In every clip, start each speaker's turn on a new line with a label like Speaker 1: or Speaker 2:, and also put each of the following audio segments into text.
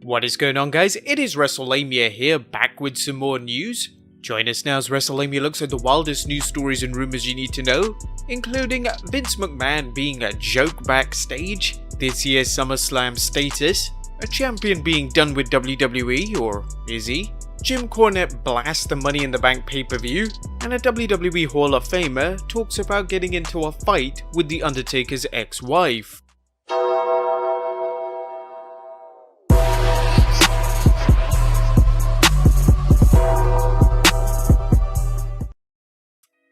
Speaker 1: What is going on, guys? It is Wrestlelamia here, back with some more news. Join us now as Wrestlelamia looks at the wildest news stories and rumors you need to know, including Vince McMahon being a joke backstage, this year's SummerSlam status, a champion being done with WWE, or is he? Jim Cornette blasts the Money in the Bank pay-per-view, and a WWE Hall of Famer talks about getting into a fight with the Undertaker's ex-wife.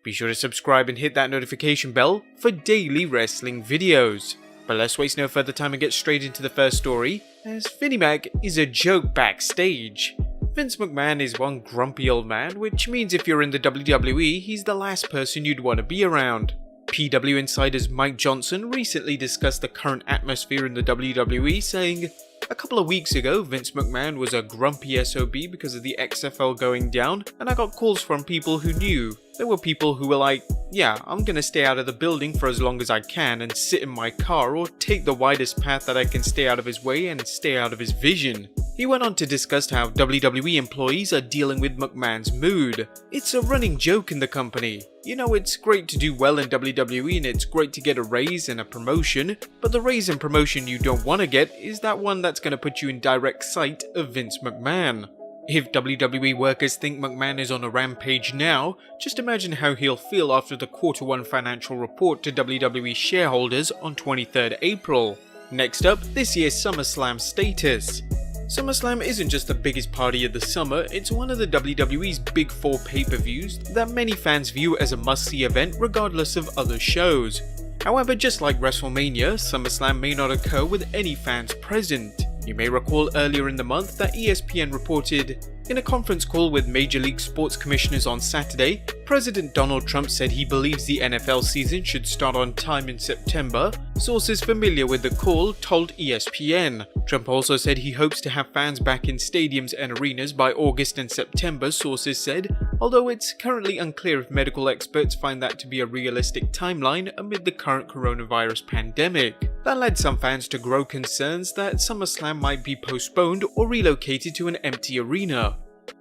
Speaker 1: Be sure to subscribe and hit that notification bell for daily wrestling videos. But let's waste no further time and get straight into the first story, as Vinnie Mac is a joke backstage. Vince McMahon is one grumpy old man, which means if you're in the WWE, he's the last person you'd want to be around. PW Insider's Mike Johnson recently discussed the current atmosphere in the WWE, saying, "A couple of weeks ago, Vince McMahon was a grumpy SOB because of the XFL going down, and I got calls from people who knew. There were people who were like, yeah, I'm gonna stay out of the building for as long as I can and sit in my car or take the widest path that I can stay out of his way and stay out of his vision." He went on to discuss how WWE employees are dealing with McMahon's mood. "It's a running joke in the company. You know, it's great to do well in WWE and it's great to get a raise and a promotion, but the raise and promotion you don't want to get is that one that's going to put you in direct sight of Vince McMahon. If WWE workers think McMahon is on a rampage now, just imagine how he'll feel after the Q1 financial report to WWE shareholders on 23rd April. Next up, this year's SummerSlam status. SummerSlam isn't just the biggest party of the summer, it's one of the WWE's big four pay-per-views that many fans view as a must-see event regardless of other shows. However, just like WrestleMania, SummerSlam may not occur with any fans present. You may recall earlier in the month that ESPN reported, in a conference call with Major League Sports commissioners on Saturday, President Donald Trump said he believes the NFL season should start on time in September. Sources familiar with the call told ESPN. Trump also said he hopes to have fans back in stadiums and arenas by August and September, sources said, although it's currently unclear if medical experts find that to be a realistic timeline amid the current coronavirus pandemic. That led some fans to grow concerns that SummerSlam might be postponed or relocated to an empty arena.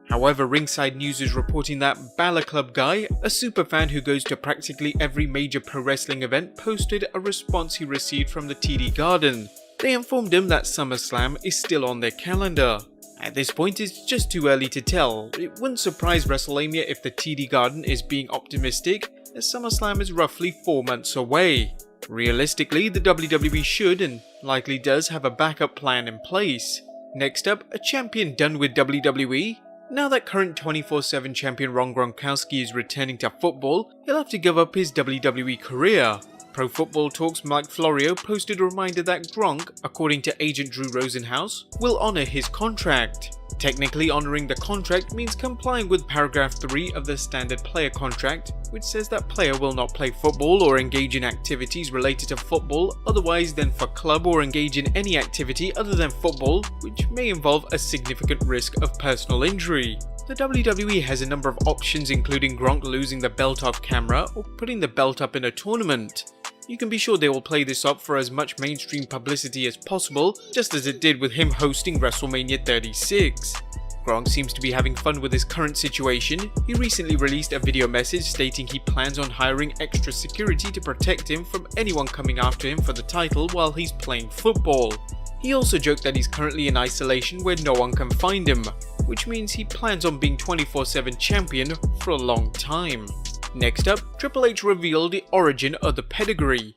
Speaker 1: However, Ringside News is reporting that Balor Club Guy, a superfan who goes to practically every major pro wrestling event, posted a response he received from the TD Garden. They informed him that SummerSlam is still on their calendar. At this point, it's just too early to tell. It wouldn't surprise Wrestlelamia if the TD Garden is being optimistic, as SummerSlam is roughly 4 months away. Realistically, the WWE should and likely does have a backup plan in place. Next up, a champion done with WWE. Now that current 24/7 champion Ron Gronkowski is returning to football, he'll have to give up his WWE career. Pro Football Talk's Mike Florio posted a reminder that Gronk, according to agent Drew Rosenhaus, will honour his contract. Technically, honouring the contract means complying with paragraph 3 of the standard player contract, which says that player will not play football or engage in activities related to football otherwise than for club, or engage in any activity other than football, which may involve a significant risk of personal injury. The WWE has a number of options, including Gronk losing the belt off camera or putting the belt up in a tournament. You can be sure they will play this up for as much mainstream publicity as possible, just as it did with him hosting WrestleMania 36. Gronk seems to be having fun with his current situation. He recently released a video message stating he plans on hiring extra security to protect him from anyone coming after him for the title while he's playing football. He also joked that he's currently in isolation where no one can find him, which means he plans on being 24/7 champion for a long time. Next up, Triple H revealed the origin of the Pedigree.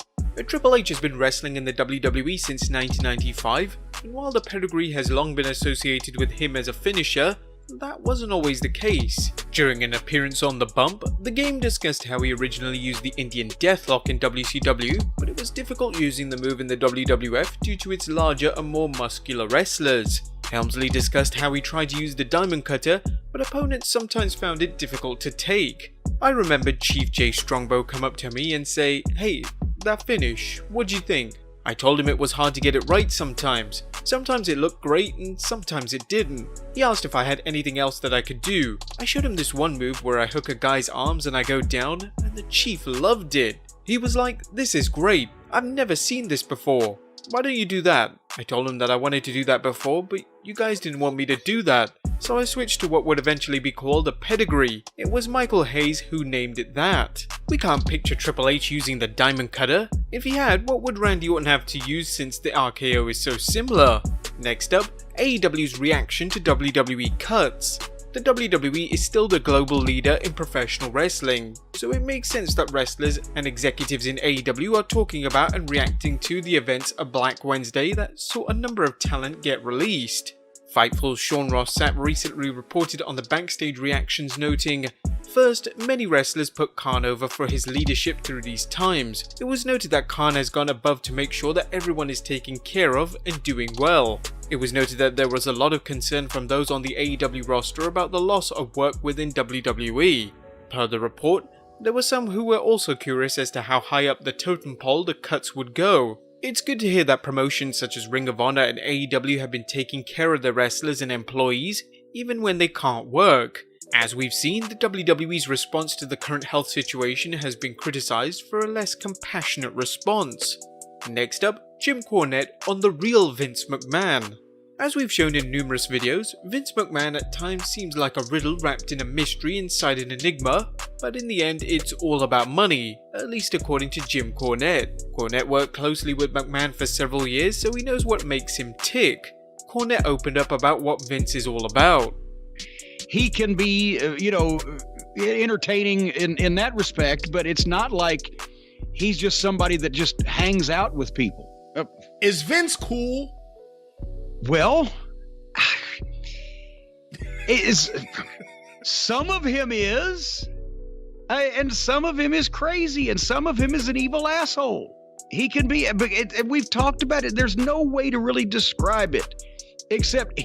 Speaker 1: Triple H has been wrestling in the WWE since 1995, and while the Pedigree has long been associated with him as a finisher, that wasn't always the case. During an appearance on The Bump, the game discussed how he originally used the Indian Deathlock in WCW, but it was difficult using the move in the WWF due to its larger and more muscular wrestlers. Helmsley discussed how he tried to use the Diamond Cutter, but opponents sometimes found it difficult to take. I remembered Chief Jay Strongbow come up to me and say, "Hey, that finish, what'd you think?" I told him it was hard to get it right sometimes. Sometimes it looked great and sometimes it didn't. He asked if I had anything else that I could do. I showed him this one move where I hook a guy's arms and I go down, and the Chief loved it. He was like, "This is great, I've never seen this before. Why don't you do that?" I told him that I wanted to do that before, but you guys didn't want me to do that, so I switched to what would eventually be called a Pedigree. It was Michael Hayes who named it that. We can't picture Triple H using the diamond cutter. If he had, what would Randy Orton have to use since the RKO is so similar? Next up, AEW's reaction to WWE Cuts. The WWE is still the global leader in professional wrestling, so it makes sense that wrestlers and executives in AEW are talking about and reacting to the events of Black Wednesday that saw a number of talent get released. Fightful's Sean Ross Sapp recently reported on the backstage reactions, noting, "First, many wrestlers put Khan over for his leadership through these times. It was noted that Khan has gone above to make sure that everyone is taken care of and doing well. It was noted that there was a lot of concern from those on the AEW roster about the loss of work within WWE. Per the report, there were some who were also curious as to how high up the totem pole the Cuts would go. It's good to hear that promotions such as Ring of Honor and AEW have been taking care of their wrestlers and employees even when they can't work. As we've seen, the WWE's response to the current health situation has been criticized for a less compassionate response." Next up, Jim Cornette on the real Vince McMahon. As we've shown in numerous videos, Vince McMahon at times seems like a riddle wrapped in a mystery inside an enigma, but in the end it's all about money, at least according to Jim Cornette. Cornette worked closely with McMahon for several years, so he knows what makes him tick. Cornette opened up about what Vince is all about.
Speaker 2: He can be, entertaining in that respect, but it's not like he's just somebody that just hangs out with people.
Speaker 3: Is Vince cool?
Speaker 2: Well, some of him is, and some of him is crazy, and some of him is an evil asshole. He can be, we've talked about it. There's no way to really describe it, except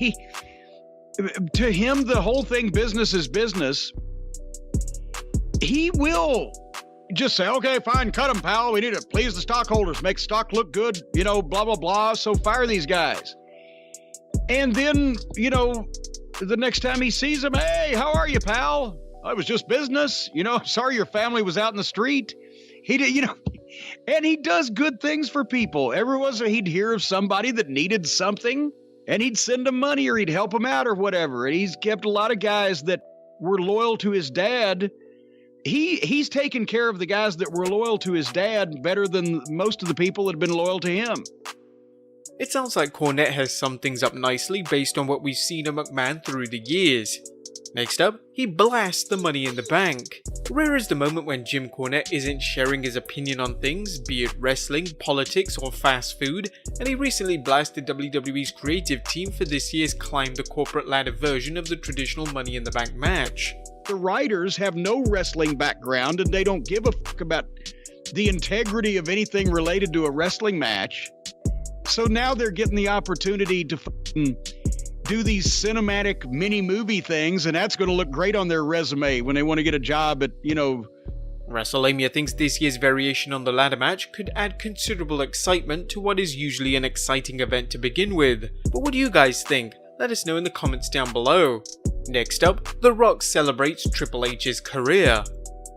Speaker 2: to him, the whole thing, business is business. He will just say, "Okay, fine, cut them, pal. We need to please the stockholders, make stock look good, blah, blah, blah. So fire these guys." And then, the next time he sees him, "Hey, how are you, pal? I was just business. Sorry your family was out in the street." He did, and he does good things for people. Every once in a while, he'd hear of somebody that needed something, and he'd send them money or he'd help them out or whatever. And he's kept a lot of guys that were loyal to his dad. He's taken care of the guys that were loyal to his dad better than most of the people that have been loyal to him.
Speaker 1: It sounds like Cornette has summed things up nicely based on what we've seen of McMahon through the years. Next up, he blasts the Money in the Bank. Rare is the moment when Jim Cornette isn't sharing his opinion on things, be it wrestling, politics, or fast food, and he recently blasted WWE's creative team for this year's Climb the Corporate Ladder version of the traditional Money in the Bank match.
Speaker 2: The writers have no wrestling background and they don't give a fuck about the integrity of anything related to a wrestling match. So now they're getting the opportunity to do these cinematic mini movie things, and that's going to look great on their resume when they want to get a job at,
Speaker 1: Wrestlelamia thinks this year's variation on the ladder match could add considerable excitement to what is usually an exciting event to begin with. But what do you guys think? Let us know in the comments down below. Next up, The Rock celebrates Triple H's career.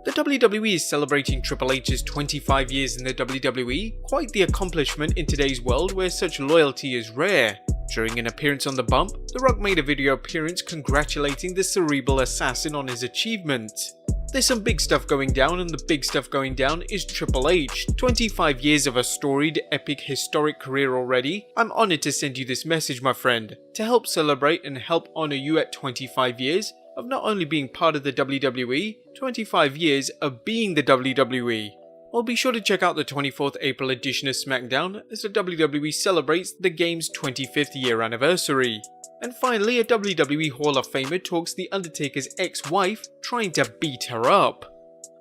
Speaker 1: The WWE is celebrating Triple H's 25 years in the WWE, quite the accomplishment in today's world where such loyalty is rare. During an appearance on The Bump, The Rock made a video appearance congratulating the cerebral assassin on his achievements. There's some big stuff going down, and the big stuff going down is Triple H. 25 years of a storied, epic, historic career already. I'm honored to send you this message, my friend, to help celebrate and help honor you at 25 years of not only being part of the WWE, 25 years of being the WWE. Well, be sure to check out the 24th April edition of SmackDown as the WWE celebrates the game's 25th year anniversary. And finally, a WWE Hall of Famer talks the Undertaker's ex-wife trying to beat her up.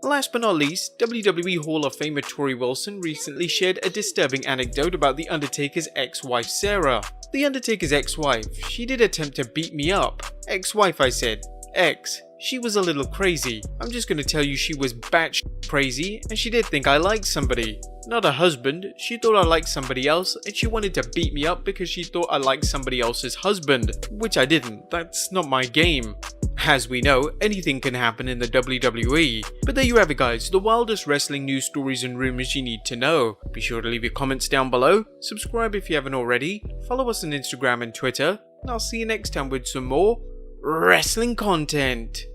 Speaker 1: Last but not least, WWE Hall of Famer Tori Wilson recently shared a disturbing anecdote about the Undertaker's ex-wife Sarah. The Undertaker's ex-wife, "She did attempt to beat me up." Ex-wife, I said. Ex. She was a little crazy. I'm just gonna tell you she was batshit crazy, and she did think I liked somebody. Not a husband, she thought I liked somebody else, and she wanted to beat me up because she thought I liked somebody else's husband, which I didn't. That's not my game. As we know, anything can happen in the WWE. But there you have it, guys, the wildest wrestling news stories and rumors you need to know. Be sure to leave your comments down below, subscribe if you haven't already, follow us on Instagram and Twitter, I'll see you next time with some more wrestling content.